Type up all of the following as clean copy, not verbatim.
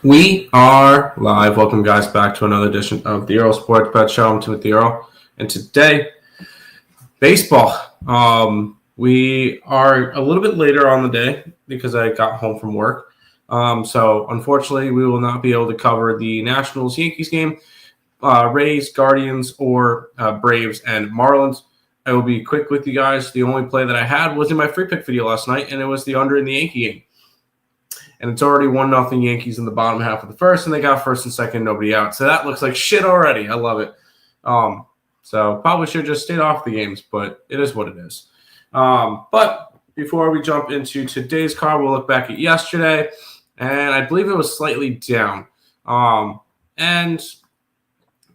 We are live. Welcome, guys, back to another edition of the Earle Sports Bet Show. I'm Timothy Earle, and today, baseball. We are a little bit later on the day because I got home from work. So, unfortunately, we will not be able to cover the Nationals-Yankees game, Rays, Guardians, or Braves and Marlins. I will be quick with you guys. The only play that I had was in my free pick video last night, and it was the under in the Yankee game. And it's already 1-0 Yankees in the bottom half of the first, and they got first and second, nobody out. So that looks like shit already. I love it. So probably should have just stayed off the games, but it is what it is. But before we jump into today's card, we'll look back at yesterday, and I believe it was slightly down. And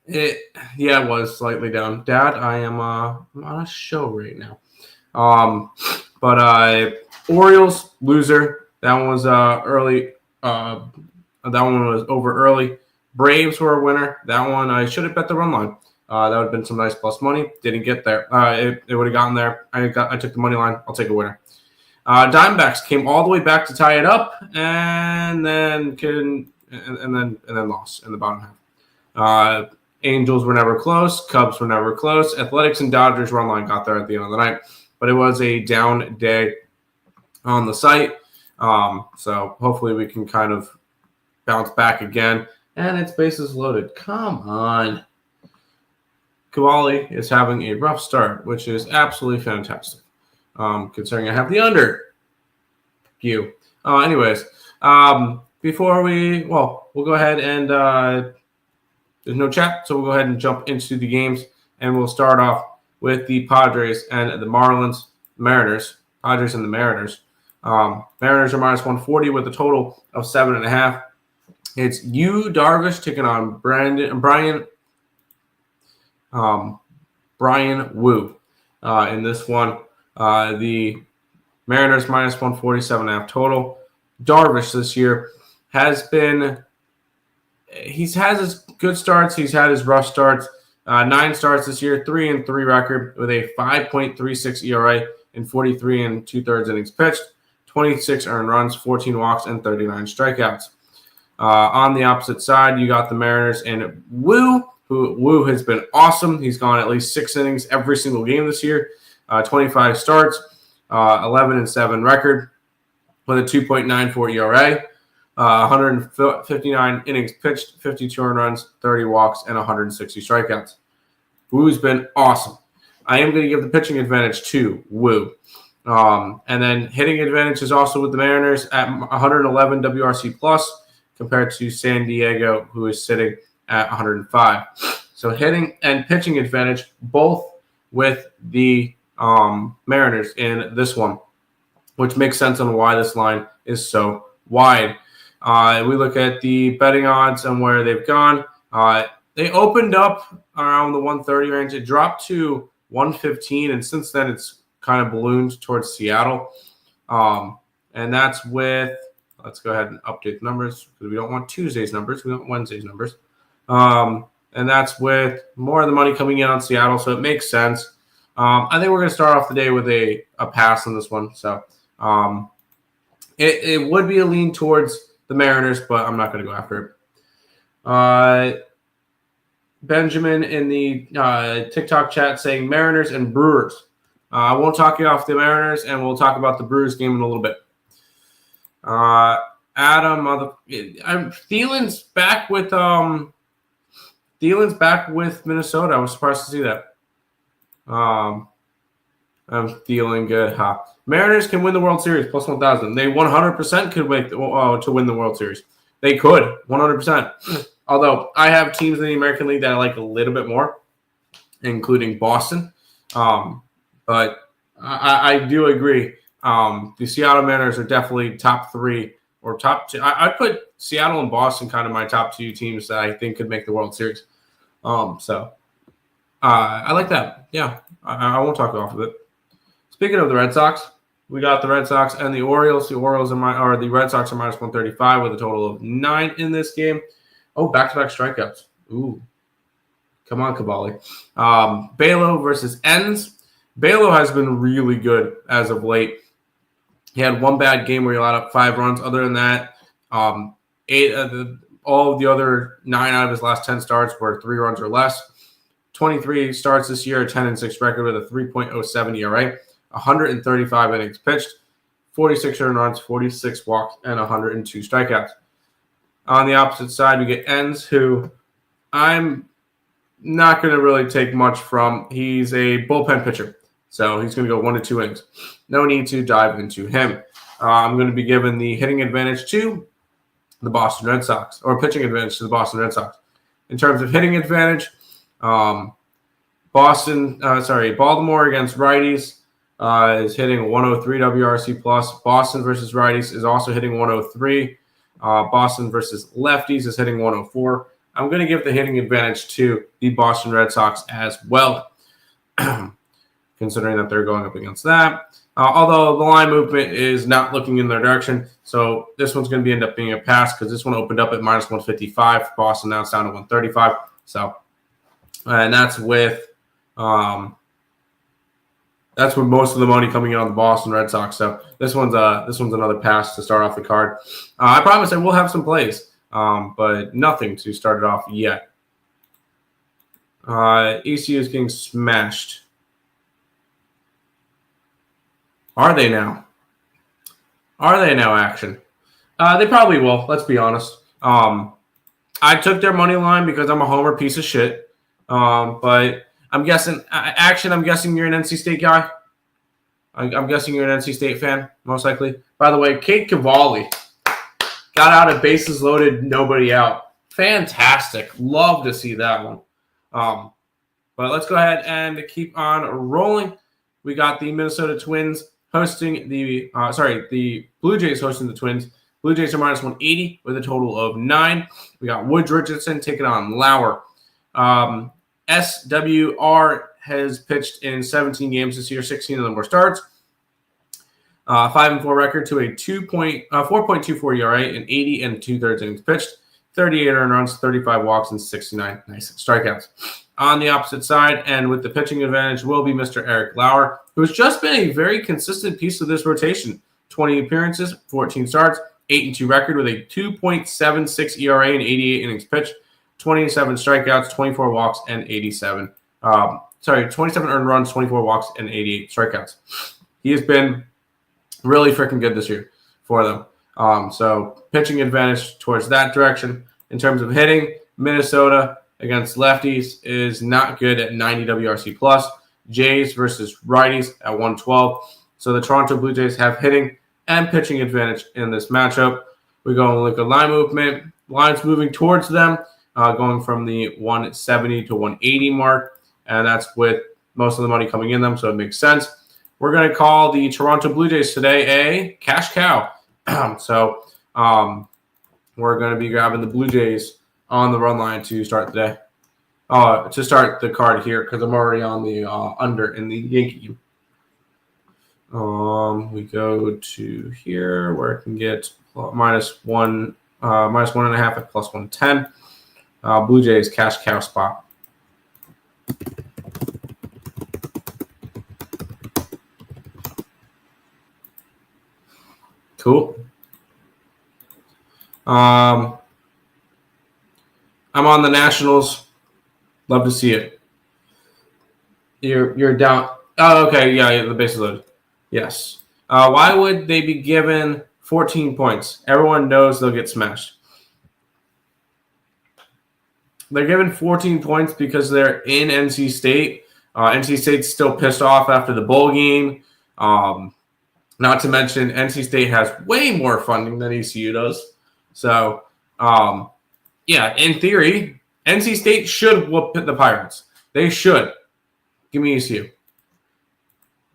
it was slightly down. Dad, I am I'm on a show right now. But Orioles, loser. That one was early. That one was over early. Braves were a winner. That one I should have bet the run line. That would have been some nice plus money. Didn't get there. It would have gotten there. I took the money line. I'll take a winner. Diamondbacks came all the way back to tie it up, and then lost in the bottom half. Angels were never close. Cubs were never close. Athletics and Dodgers run line got there at the end of the night, but it was a down day on the site. So hopefully we can kind of bounce back again. And it's bases loaded. Come on. Kawali is having a rough start, which is absolutely fantastic. Considering I have the under. Anyways, before we'll go ahead and there's no chat, so we'll go ahead and jump into the games, and we'll start off with the Padres and the Mariners. Padres and the Mariners. Mariners are minus 140 with a total of 7.5. It's Yu Darvish taking on Brian Wu in this one. The Mariners minus 147.5 total. Darvish this year has his good starts. He's had his rough starts. 9 starts this year, 3-3 record with a 5.36 ERA in 43 2/3 innings pitched. 26 earned runs, 14 walks, and 39 strikeouts. On the opposite side, you got the Mariners and Wu, Wu has been awesome. He's gone at least 6 innings every single game this year. 25 starts, 11-7 record with a 2.94 ERA. 159 innings pitched, 52 earned runs, 30 walks, and 160 strikeouts. Wu's been awesome. I am going to give the pitching advantage to Wu. And then hitting advantage is also with the Mariners at 111 WRC plus compared to San Diego, who is sitting at 105. So hitting and pitching advantage both with the Mariners in this one, which makes sense on why this line is so wide. We look at the betting odds and where they've gone. They opened up around the 130 range. It dropped to 115, and since then it's kind of ballooned towards Seattle. And that's with, let's go ahead and update the numbers because we don't want Tuesday's numbers. We want Wednesday's numbers. And that's with more of the money coming in on Seattle, so it makes sense. I think we're going to start off the day with a pass on this one. So it would be a lean towards the Mariners, but I'm not going to go after it. Benjamin in the TikTok chat saying Mariners and Brewers. I won't talk you off the Mariners, and we'll talk about the Brewers game in a little bit. Adam, Thielen's back with Minnesota. I was surprised to see that. I'm feeling good. Mariners can win the World Series plus 1,000. They 100% could win to win the World Series. They could 100%. Although I have teams in the American League that I like a little bit more, including Boston. But I do agree. The Seattle Mariners are definitely top 3 or top 2. I'd put Seattle and Boston kind of my top 2 teams that I think could make the World Series. So I like that. Yeah, I won't talk off of it. Speaking of the Red Sox, we got the Red Sox and the Orioles. The Red Sox are minus 135 with a total of 9 in this game. Oh, back-to-back strikeouts. Ooh. Come on, Cavalli. Balo versus Enns. Balo has been really good as of late. He had one bad game where he allowed up 5 runs. Other than that, 8 All of the other 9 out of his last 10 starts were 3 runs or less. 23 starts this year, 10-6 record with a 3.07 ERA, 135 innings pitched, 46 earned runs, 46 walks, and 102 strikeouts. On the opposite side, we get Enns, who I'm not going to really take much from. He's a bullpen pitcher, so he's going to go 1 to 2 innings. No need to dive into him. I'm going to be giving the hitting advantage to the Boston Red Sox, or pitching advantage to the Boston Red Sox. In terms of hitting advantage, Baltimore against righties is hitting 103 WRC plus. Boston versus righties is also hitting 103. Boston versus lefties is hitting 104. I'm going to give the hitting advantage to the Boston Red Sox as well, considering that they're going up against that. Although the line movement is not looking in their direction, so this one's going to end up being a pass because this one opened up at minus 155. Boston now it's down to 135. So, and that's with most of the money coming in on the Boston Red Sox. So this one's another pass to start off the card. I promise I will have some plays, but nothing to start it off yet. ECU is getting smashed. Are they now? Action? They probably will. Let's be honest. I took their money line because I'm a homer piece of shit. But I'm guessing Action. I'm guessing you're an NC State guy. I'm guessing you're an NC State fan, most likely. By the way, Kate Cavalli got out of bases loaded, nobody out. Fantastic. Love to see that one. But let's go ahead and keep on rolling. We got the Minnesota Twins hosting the Blue Jays hosting the Twins. Blue Jays are minus 180 with a total of 9. We got Woods Richardson taking on Lauer. SWR has pitched in 17 games this year. 16 of them were starts. 5-4 record to a 4.24 ERA and 80 and 2/3 innings pitched. 38 earned runs, 35 walks, and 69 nice strikeouts. On the opposite side, and with the pitching advantage, will be Mr. Eric Lauer, who has just been a very consistent piece of this rotation. 20 appearances, 14 starts, 8-2 record with a 2.76 ERA and 88 innings pitched, 27 strikeouts, 24 walks, and 27 earned runs, 24 walks, and 88 strikeouts. He has been really freaking good this year for them. So pitching advantage towards that direction. In terms of hitting, Minnesota against lefties is not good at 90 WRC plus. Jays versus righties at 112. So the Toronto Blue Jays have hitting and pitching advantage in this matchup. We go and look at line movement. Lines moving towards them, going from the 170 to 180 mark, and that's with most of the money coming in them, so it makes sense. We're going to call the Toronto Blue Jays today a cash cow. So we're going to be grabbing the Blue Jays on the run line to start the day. To start the card here, because I'm already on the under in the Yankee. We go to here where I can get minus 1.5 at plus 110. Blue Jays cash cow spot. Cool. I'm on the Nationals. Love to see it. You're down. Oh, okay. Yeah, the base is loaded. Yes. Why would they be given 14 points? Everyone knows they'll get smashed. They're given 14 points because they're in NC State. NC State's still pissed off after the bowl game. Not to mention, NC State has way more funding than ECU does. So, yeah, in theory, NC State should whoop the Pirates. They should. Give me ECU.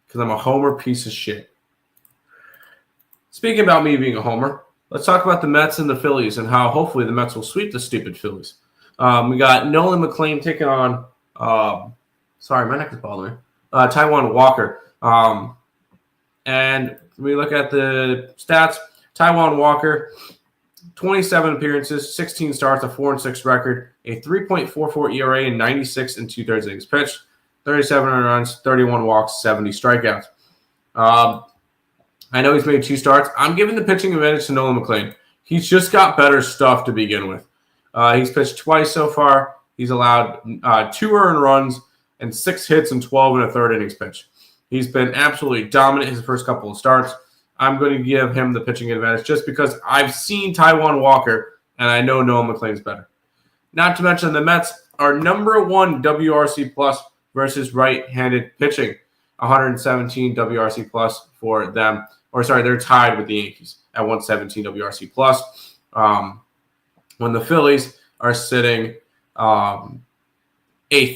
Because I'm a homer piece of shit. Speaking about me being a homer, let's talk about the Mets and the Phillies and how hopefully the Mets will sweep the stupid Phillies. We got Nolan McLean taking on sorry, my neck is bothering me. Taijuan Walker. And we look at the stats. Taijuan Walker, 27 appearances, 16 starts, a 4-6 record, a 3.44 ERA, and 96 and 2/3 innings pitched, 37 earned runs, 31 walks, 70 strikeouts. I know he's made 2 starts. I'm giving the pitching advantage to Nolan McLean. he's just got better stuff to begin with. He's pitched twice so far. He's allowed 2 earned runs and 6 hits and 12 and a third innings pitch. He's been absolutely dominant his first couple of starts. I'm going to give him the pitching advantage just because I've seen Taijuan Walker, and I know Noah McLean's better. Not to mention the Mets are number 1 WRC plus versus right-handed pitching. 117 WRC plus for them. They're tied with the Yankees at 117 WRC plus. When the Phillies are sitting 8th,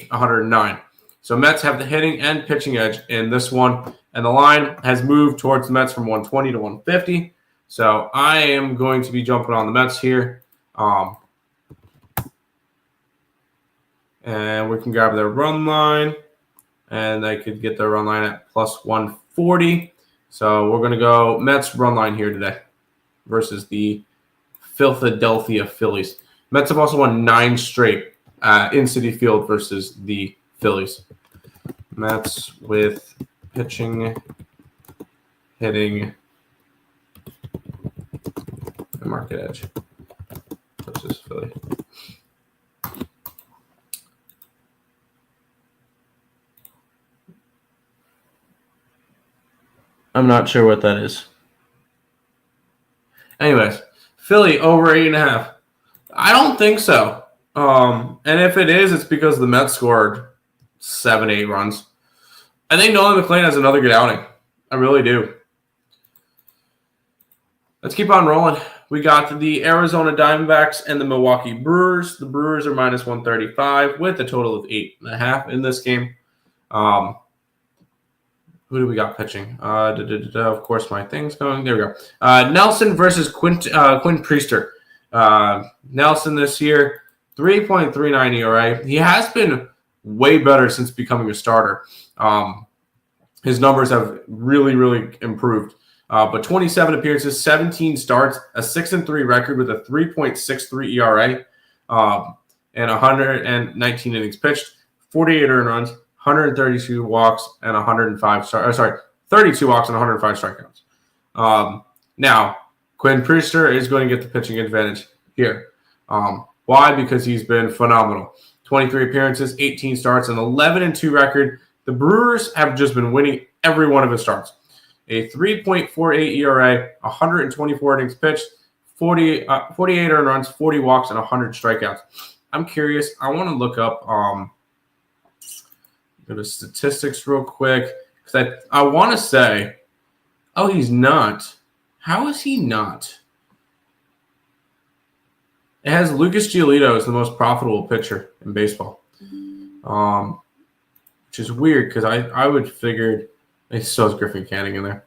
109. So Mets have the hitting and pitching edge in this one. And the line has moved towards the Mets from 120 to 150. So I am going to be jumping on the Mets here. And we can grab their run line. And they could get their run line at plus 140. So we're going to go Mets run line here today versus the Philadelphia Phillies. Mets have also won 9 straight in Citi Field versus the Phillies. Mets with pitching, hitting, and market edge versus Philly. I'm not sure what that is. Anyways, Philly over 8.5. I don't think so. And if it is, it's because the Mets scored 7-8 runs. I think Nolan McLean has another good outing. I really do. Let's keep on rolling. We got the Arizona Diamondbacks and the Milwaukee Brewers. The Brewers are minus 135 with a total of 8.5 in this game. Who do we got pitching? Of course, my thing's going. There we go. Nelson versus Quinn Priester. Nelson this year, 3.39 ERA. He has been way better since becoming a starter. His numbers have really, really improved. But 27 appearances, 17 starts, a 6-3 record with a 3.63 ERA, and 119 innings pitched, 48 earned runs, 132 walks, and 32 walks and 105 strikeouts. Now, Quinn Priester is going to get the pitching advantage here. Why? Because he's been phenomenal. 23 appearances, 18 starts, an 11-2 record. The Brewers have just been winning every one of his starts. A 3.48 ERA, 124 innings pitched, 48 earned runs, 40 walks, and 100 strikeouts. I'm curious. I want to look up go to statistics real quick because I want to say, oh, he's not. How is he not? It has Lucas Giolito as the most profitable pitcher in baseball, which is weird because I would figured it still has Griffin Canning in there.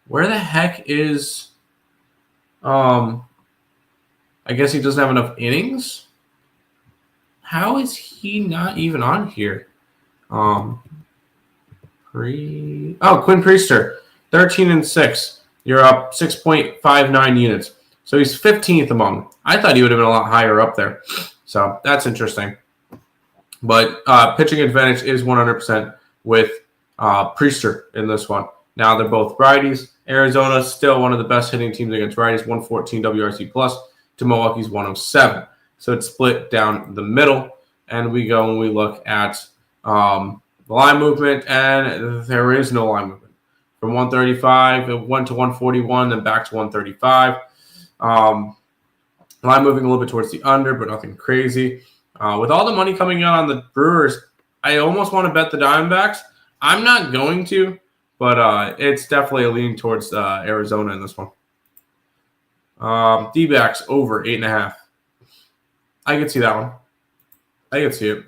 Where the heck is I guess he doesn't have enough innings? How is he not even on here? Quinn Priester, 13-6. You're up 6.59 units. So he's 15th among. I thought he would have been a lot higher up there. So that's interesting. But pitching advantage is 100% with Priester in this one. Now they're both righties. Arizona still one of the best hitting teams against righties, 114 WRC plus to Milwaukee's 107. So it's split down the middle. And we go and we look at the line movement, and there is no line movement. From 135, it went to 141, then back to 135. Line moving a little bit towards the under, but nothing crazy. With all the money coming in on the Brewers, I almost want to bet the Diamondbacks. I'm not going to, but it's definitely a lean towards Arizona in this one. D-backs over 8.5. I could see that one. I could see it.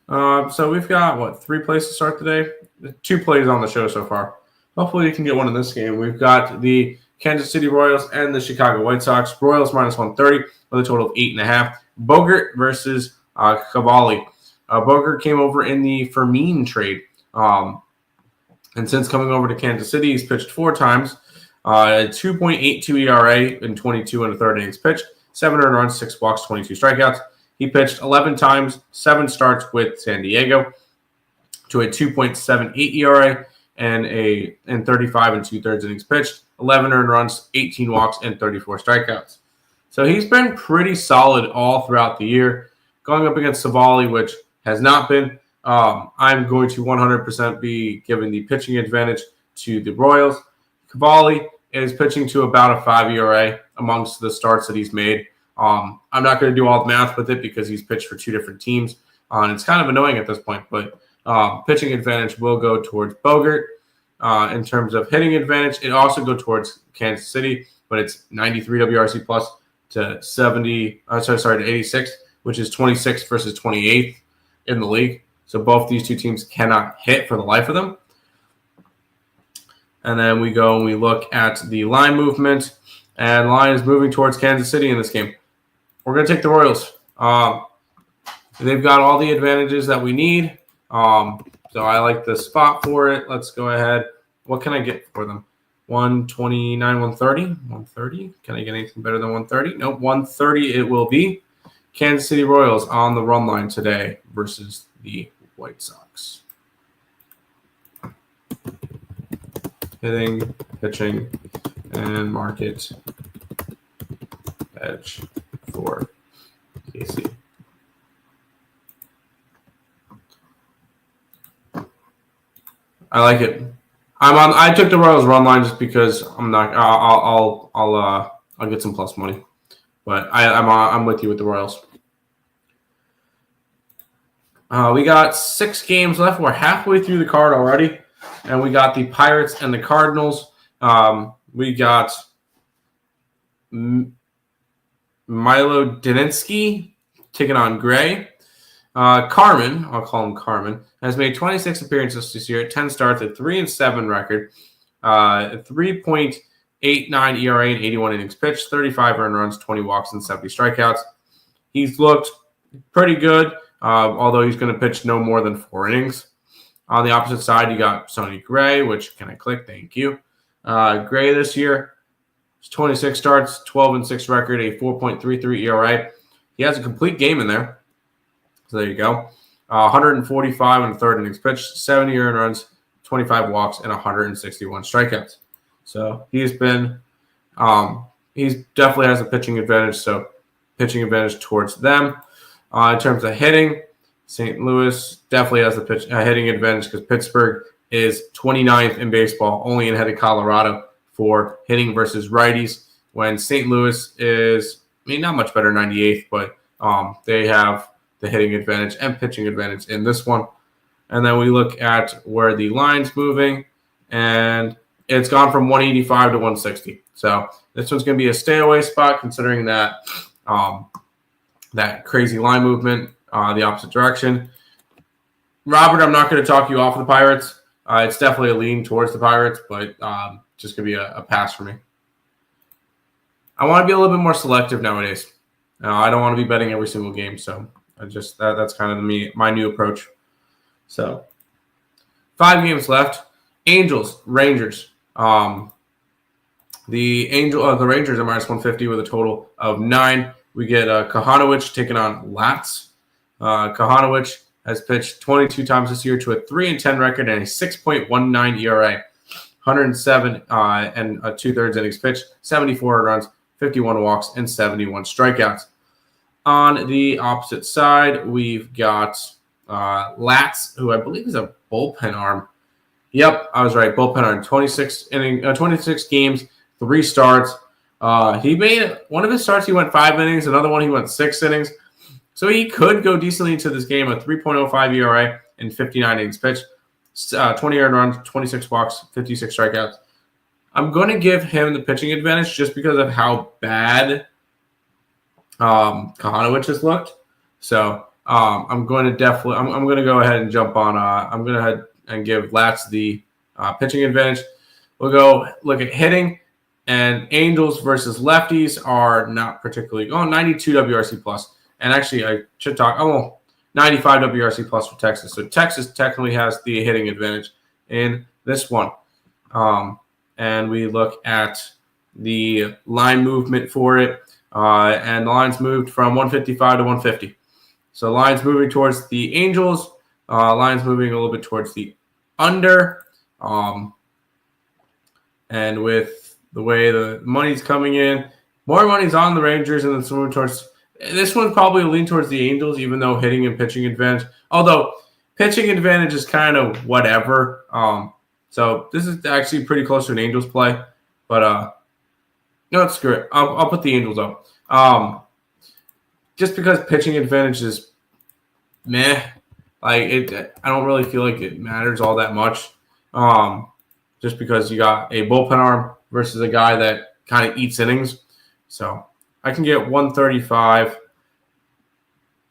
So we've got, 3 plays to start today? 2 plays on the show so far. Hopefully you can get one in this game. We've got the Kansas City Royals and the Chicago White Sox. Royals minus 130 with a total of 8.5. Bogart versus Cavalli. Bogart came over in the Fermin trade. And since coming over to Kansas City, he's pitched 4 times. 2.82 ERA in 22 and a third innings pitched. 7 earned runs, 6 walks, 22 strikeouts. He pitched 11 times, 7 starts with San Diego to a 2.78 ERA and 35 and 2/3 innings pitched, 11 earned runs, 18 walks, and 34 strikeouts. So he's been pretty solid all throughout the year. Going up against Savali, which has not been, I'm going to 100% be giving the pitching advantage to the Royals. Cavalli is pitching to about a 5 ERA amongst the starts that he's made. I'm not going to do all the math with it because he's pitched for two different teams. And it's kind of annoying at this point, but pitching advantage will go towards Bogert. In terms of hitting advantage, it also go towards Kansas City, but it's 93 WRC plus to 86, which is 26th versus 28th in the league. So both these two teams cannot hit for the life of them. And then we go and we look at the line movement, and line is moving towards Kansas City in this game. We're going to take the Royals. They've got all the advantages that we need. So I like the spot for it. Let's go ahead. What can I get for them? 129, 130? 130? Can I get anything better than 130? Nope, 130 it will be. Kansas City Royals on the run line today versus the White Sox. Hitting, pitching, and market edge for KC. I like it. I took the Royals run line just because I'm not. I'll get some plus money, but I'm with you with the Royals. We got 6 games left. We're halfway through the card already, and we got the Pirates and the Cardinals. We got Milo Dininsky taking on Gray. Carmen, I'll call him Carmen, has made 26 appearances this year, 10 starts, a 3-7 record, 3.89 ERA and 81 innings pitched, 35 earned runs, 20 walks, and 70 strikeouts. He's looked pretty good, although he's going to pitch no more than 4 innings. On the opposite side, you got Sonny Gray, which can I click? Thank you. Gray this year, 26 starts, 12-6 record, a 4.33 ERA. He has a complete game in there. So there you go. 145 and a third innings pitched, 70 earned runs, 25 walks, and 161 strikeouts. So he's been, he definitely has a pitching advantage. So pitching advantage towards them. In terms of hitting, St. Louis definitely has a hitting advantage because Pittsburgh is 29th in baseball, only ahead of Colorado for hitting versus righties. When St. Louis is, not much better, 98th, but they have the hitting advantage and pitching advantage in this one. And then we look at where the line's moving, and it's gone from 185 to 160. So this one's going to be a stay away spot considering that that crazy line movement, the opposite direction. Robert, I'm not going to talk you off of the Pirates. It's definitely a lean towards the Pirates, but just going to be a pass for me. I want to be a little bit more selective nowadays. I don't want to be betting every single game, so that's kind of my new approach. So 5 games left. Angels, Rangers. The Rangers are minus 150 with a total of 9. We get Kahanowicz taking on Latz. Kahanowicz has pitched 22 times this year to a 3-10 record and a 6.19 ERA, 107 and 2/3 innings pitched, 74 runs, 51 walks, and 71 strikeouts. On the opposite side, we've got Latz, who I believe is a bullpen arm. Yep, I was right. Bullpen arm. 26 games, 3 starts. He made one of his starts. He went 5 innings. Another one he went 6 innings. So he could go decently into this game. A 3.05 ERA and 59 innings pitched, 20 earned runs, 26 walks, 56 strikeouts. I'm going to give him the pitching advantage just because of how bad Kahanowicz has looked. So I'm going to go ahead and jump on. I'm going to head and give Latz the pitching advantage. We'll go look at hitting, and Angels versus lefties are not particularly 92 WRC plus. And actually, I should talk. 95 WRC plus for Texas. So Texas technically has the hitting advantage in this one. And we look at the line movement for it. And the line's moved from 155 to 150. So line's moving towards the Angels. Line's moving a little bit towards the under. And with the way the money's coming in. More money's on the Rangers, and then some towards this one's probably lean towards the Angels, even though hitting and pitching advantage. Although pitching advantage is kind of whatever. So this is actually pretty close to an Angels play, but no, it's screw it. I'll put the Angels up. Just because pitching advantage is meh, I don't really feel like it matters all that much. Just because you got a bullpen arm versus a guy that kind of eats innings. So I can get 135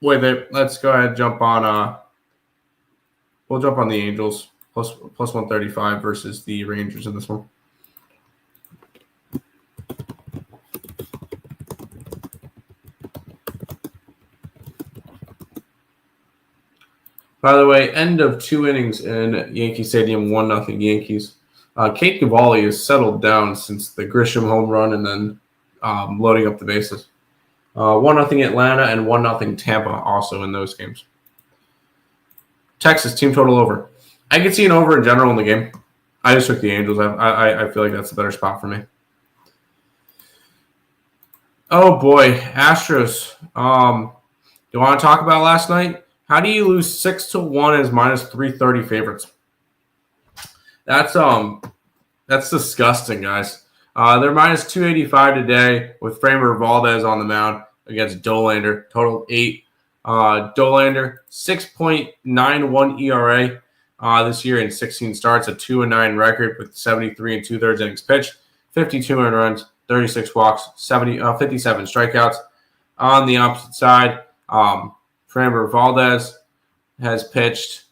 with it. Let's go ahead and jump on we'll jump on the Angels plus 135 versus the Rangers in this one. By the way, end of 2 innings in Yankee Stadium, 1-0 Yankees. Kate Cavalli has settled down since the Grisham home run and then loading up the bases. 1-0 Atlanta and 1-0 Tampa also in those games. Texas, team total over. I could see an over in general in the game. I just took the Angels. I feel like that's a better spot for me. Oh, boy. Astros. You want to talk about last night? How do you lose 6-1 as minus 330 favorites? That's disgusting, guys. They're minus 285 today with Framber Valdez on the mound against Dollander. Total 8. Dollander 6.91 ERA this year in 16 starts, a 2-9 record with 73 2/3 innings pitched, 52 earned runs, 36 walks, 57 strikeouts. On the opposite side, Framber Valdez has pitched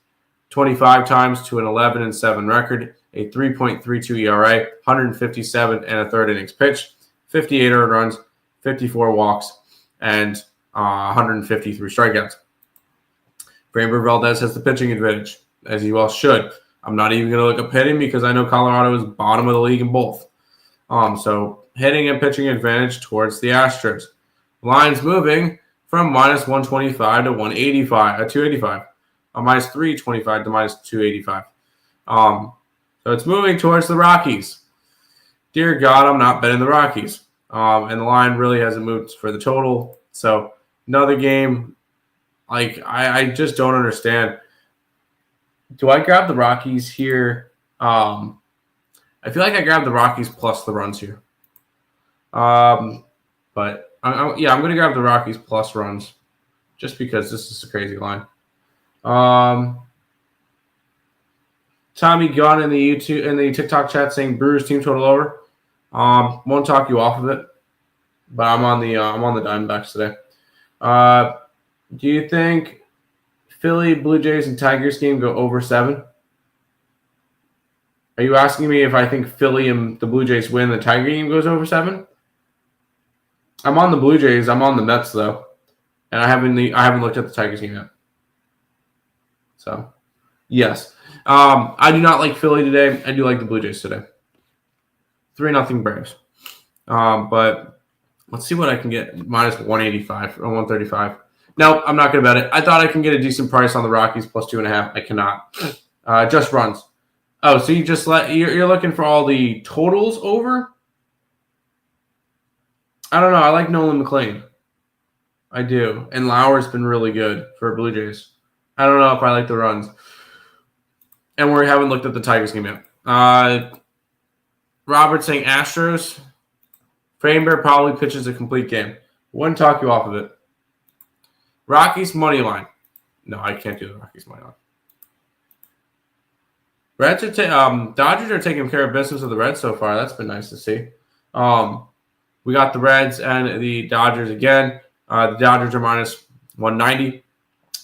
25 times to an 11-7 record, a 3.32 ERA, 157 1/3 innings pitched, 58 earned runs, 54 walks, and 153 strikeouts. Framber Valdez has the pitching advantage, as he well should. I'm not even going to look up hitting because I know Colorado is bottom of the league in both. So hitting and pitching advantage towards the Astros. Lines moving from minus 125 to 285. Minus 325 to minus 285. So it's moving towards the Rockies. Dear God, I'm not betting the Rockies. And the line really hasn't moved for the total. So another game, like I just don't understand. Do I grab the Rockies here? I feel like I grabbed the Rockies plus the runs here. But I'm going to grab the Rockies plus runs just because this is a crazy line. Tommy Gunn in the TikTok chat saying Brewers team total over. Won't talk you off of it, but I'm on the Diamondbacks today. Do you think Philly, Blue Jays, and Tigers game go over 7? Are you asking me if I think Philly and the Blue Jays win, the Tiger game goes over 7? I'm on the Blue Jays. I'm on the Mets though, and I haven't looked at the Tigers game yet. So, yes, I do not like Philly today. I do like the Blue Jays today. 3-0 Braves. But let's see what I can get. Minus 185 or 135. No, I'm not going to bet it. I thought I can get a decent price on the Rockies plus 2.5. I cannot. Just runs. Oh, so you're looking for all the totals over? I don't know. I like Nolan McLean. I do. And Lauer's been really good for Blue Jays. I don't know if I like the runs. And we haven't looked at the Tigers game yet. Robert saying Astros. Framber probably pitches a complete game. Wouldn't talk you off of it. Rockies money line. No, I can't do the Rockies money line. Reds are Dodgers are taking care of business with the Reds so far. That's been nice to see. We got the Reds and the Dodgers again. The Dodgers are minus 190.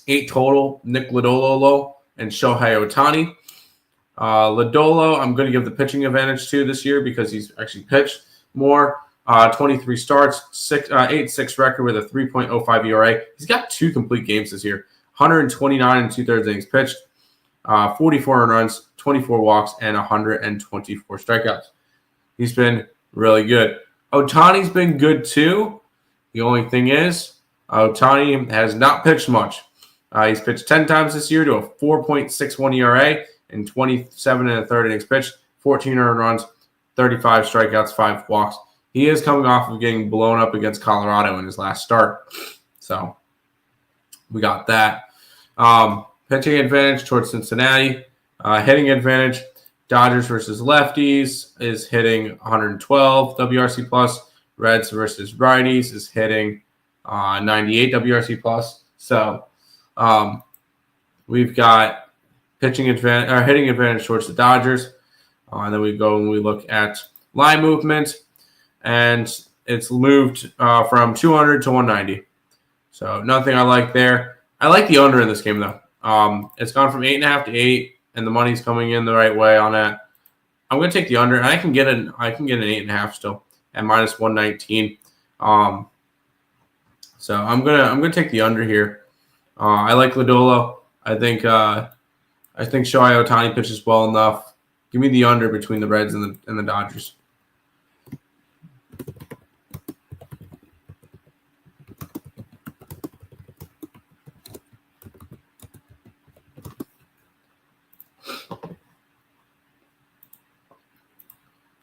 8 total. Nick Lodolo and Shohei Ohtani. Lodolo, I'm going to give the pitching advantage to this year because he's actually pitched more. 23 starts, 8-6 record with a 3.05 ERA. He's got 2 complete games this year. 129 2/3 innings pitched, 44 earned runs, 24 walks, and 124 strikeouts. He's been really good. Ohtani's been good too. The only thing is, Ohtani has not pitched much. He's pitched 10 times this year to a 4.61 ERA and 27 1/3 innings pitched, 14 earned runs, 35 strikeouts, 5 walks. He is coming off of getting blown up against Colorado in his last start. So we got that. Pitching advantage towards Cincinnati. Hitting advantage, Dodgers versus lefties is hitting 112 WRC plus. Reds versus righties is hitting 98 WRC plus. So we've got hitting advantage towards the Dodgers. And then we go and we look at line movement, and it's moved from 200 to 190. So nothing I like there. I like the under in this game though. It's gone from 8.5 to 8, and the money's coming in the right way on that. I'm going to take the under, and I can get an 8.5 still at minus 119. So I'm gonna take the under here. I like Lodolo. I think Shohei Ohtani pitches well enough. Give me the under between the Reds and the Dodgers.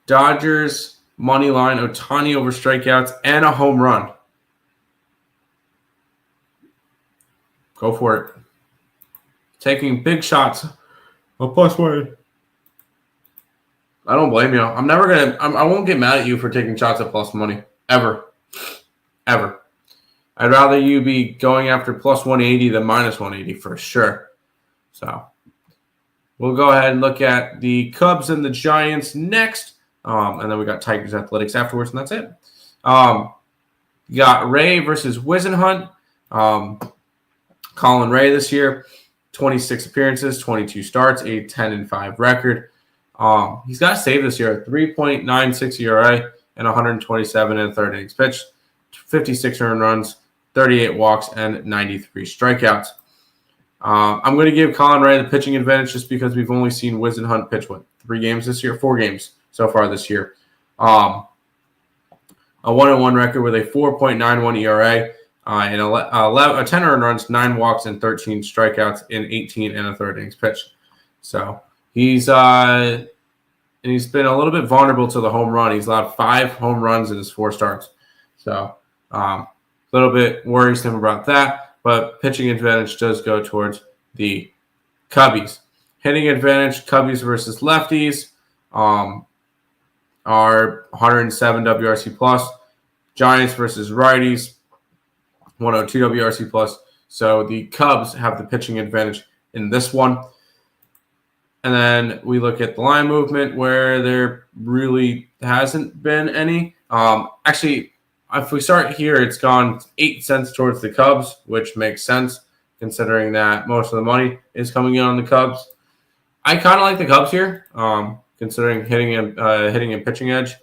Dodgers money line, Ohtani over strikeouts and a home run. Go for it. Taking big shots. A +1. I don't blame you. I won't get mad at you for taking shots at plus money. Ever. I'd rather you be going after plus 180 than minus 180 for sure. So we'll go ahead and look at the Cubs and the Giants next. And then we got Tigers Athletics afterwards, and that's it. You got Ray versus Wisenhunt. Colin Ray this year, 26 appearances, 22 starts, a 10-5 record. He's got a save this year, 3.96 ERA and 127 and third innings pitched, 56 earned runs, 38 walks, and 93 strikeouts. I'm going to give Colin Ray the pitching advantage just because we've only seen Wisenhunt pitch, 4 games so far this year. A 1-1 record with a 4.91 ERA and 10 earned runs, 9 walks, and 13 strikeouts in 18 and a third innings pitched. So he's been a little bit vulnerable to the home run. He's allowed 5 home runs in his 4 starts. So a little bit worrisome about that, but pitching advantage does go towards the Cubbies. Hitting advantage, Cubbies versus lefties are 107 WRC plus. Giants versus righties, 102 WRC plus. So the Cubs have the pitching advantage in this one. And then we look at the line movement where there really hasn't been any. Actually, if we start here, it's gone 8 cents towards the Cubs, which makes sense considering that most of the money is coming in on the Cubs. I kind of like the Cubs here, considering hitting and pitching edge.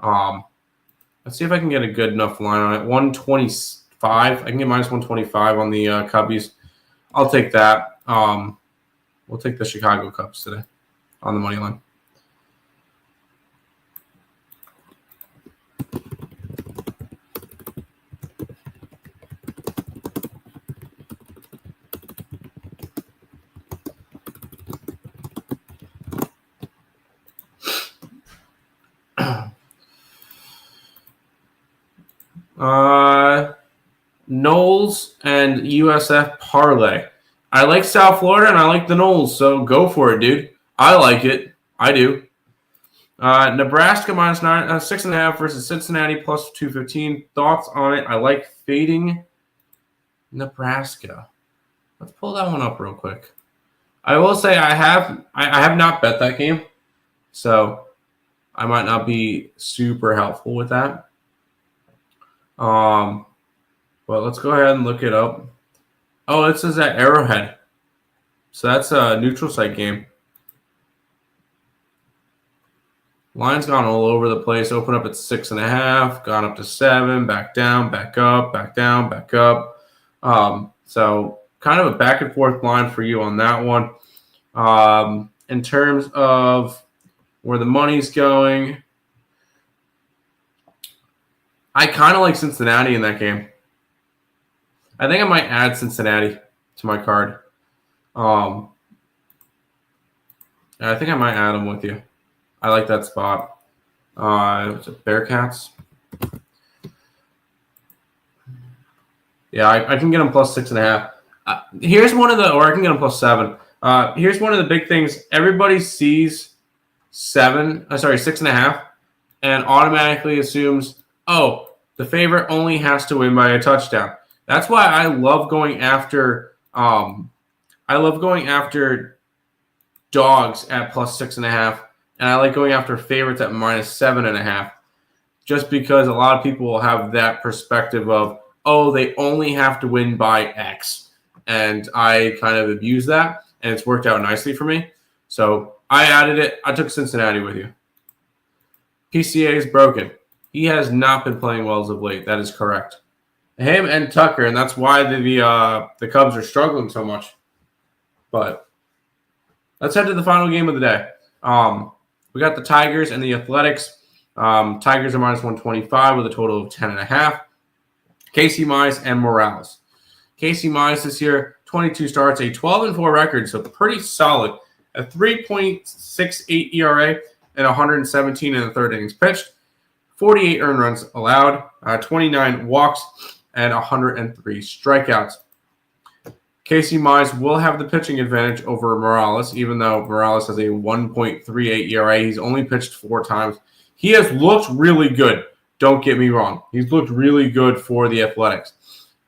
Let's see if I can get a good enough line on it. 125. I can get minus 125 on the Cubbies. I'll take that. We'll take the Chicago Cubs today on the money line. Knowles and USF parlay. I like South Florida and I like the Knowles, so go for it, dude. I like it. I do. Nebraska minus 6.5 versus Cincinnati plus 215. Thoughts on it? I like fading Nebraska. Let's pull that one up real quick. I will say I have not bet that game, so I might not be super helpful with that. But let's go ahead and look it up. Oh, it says at Arrowhead. So that's a neutral site game. Line's gone all over the place. Open up at 6.5, gone up to 7, back down, back up, back down, back up. So kind of a back and forth line for you on that one. In terms of where the money's going, I kind of like Cincinnati in that game. I think I might add Cincinnati to my card. I think I might add them with you. I like that spot. What's it, Bearcats? Yeah, I can get them plus 6.5. Here's one of the, or I can get them plus 7. Here's one of the big things. Everybody sees 6.5, and automatically assumes, oh, the favorite only has to win by a touchdown. That's why I love going after. I love going after dogs at plus 6.5, and I like going after favorites at minus 7.5, just because a lot of people will have that perspective of, oh, they only have to win by X, and I kind of abuse that, and it's worked out nicely for me. So I added it. I took Cincinnati with you. PCA is broken. He has not been playing well as of late. That is correct. Him and Tucker, and that's why the Cubs are struggling so much. But let's head to the final game of the day. We got the Tigers and the Athletics. Tigers are minus 125 with a total of 10.5. Casey Mize and Morales. Casey Mize this year, 22 starts, a 12-4 record, so pretty solid. A 3.68 ERA and 117 in the third innings pitched. 48 earned runs allowed, 29 walks, and 103 strikeouts. Casey Mize will have the pitching advantage over Morales, even though Morales has a 1.38 ERA. He's only pitched 4 times. He has looked really good. Don't get me wrong. He's looked really good for the Athletics.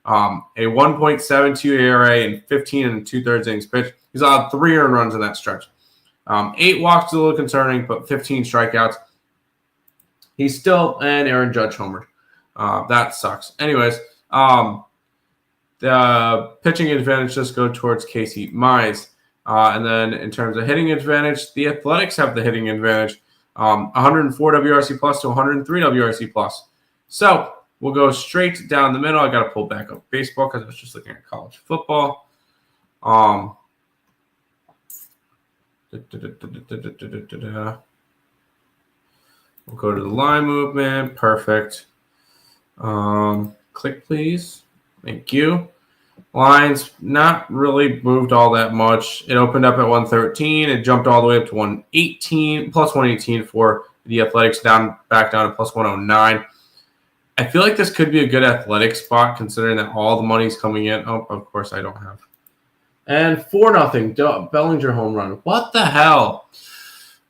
A 1.72 ERA and 15 and 2/3 innings pitched. He's allowed 3 earned runs in that stretch. 8 walks is a little concerning, but 15 strikeouts. He's still an Aaron Judge homer. That sucks. Anyways, the pitching advantage just go towards Casey Mize. And then in terms of hitting advantage, the Athletics have the hitting advantage. 104 WRC plus to 103 WRC plus. So we'll go straight down the middle. I got to pull back up baseball because I was just looking at college football. We'll go to the line movement. Perfect. Click, please. Thank you. Lines not really moved all that much. It opened up at 113. It jumped all the way up to 118, plus 118 for the Athletics, back down to plus 109. I feel like this could be a good athletic spot considering that all the money's coming in. Oh, of course I don't have. And 4-0, Bellinger home run. What the hell?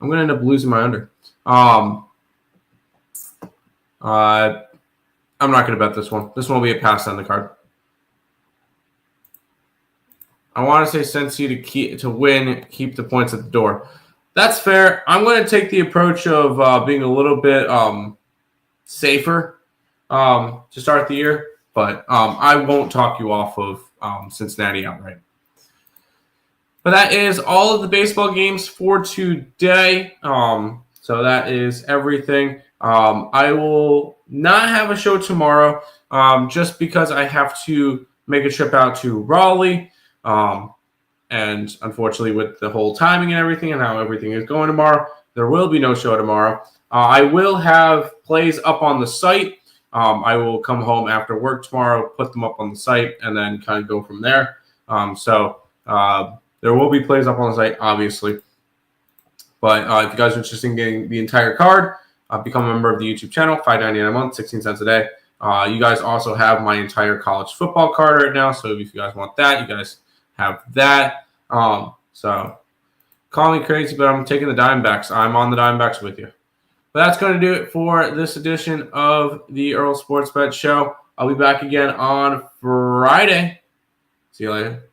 I'm going to end up losing my under. I'm not going to bet this one. This one will be a pass on the card. I want to say Cincy to win, keep the points at the door. That's fair. I'm going to take the approach of being a little bit safer to start the year, but I won't talk you off of Cincinnati outright. But that is all of the baseball games for today. So that is everything. I will not have a show tomorrow just because I have to make a trip out to Raleigh. And unfortunately, with the whole timing and everything and how everything is going tomorrow, there will be no show tomorrow. I will have plays up on the site. I will come home after work tomorrow, put them up on the site, and then kind of go from there. So there will be plays up on the site, obviously. But if you guys are interested in getting the entire card, become a member of the YouTube channel, $5.99 a month, 16 cents a day. You guys also have my entire college football card right now. So if you guys want that, you guys have that. So call me crazy, but I'm taking the Diamondbacks. I'm on the Diamondbacks with you. But that's going to do it for this edition of the Earle Sports Bet Show. I'll be back again on Friday. See you later.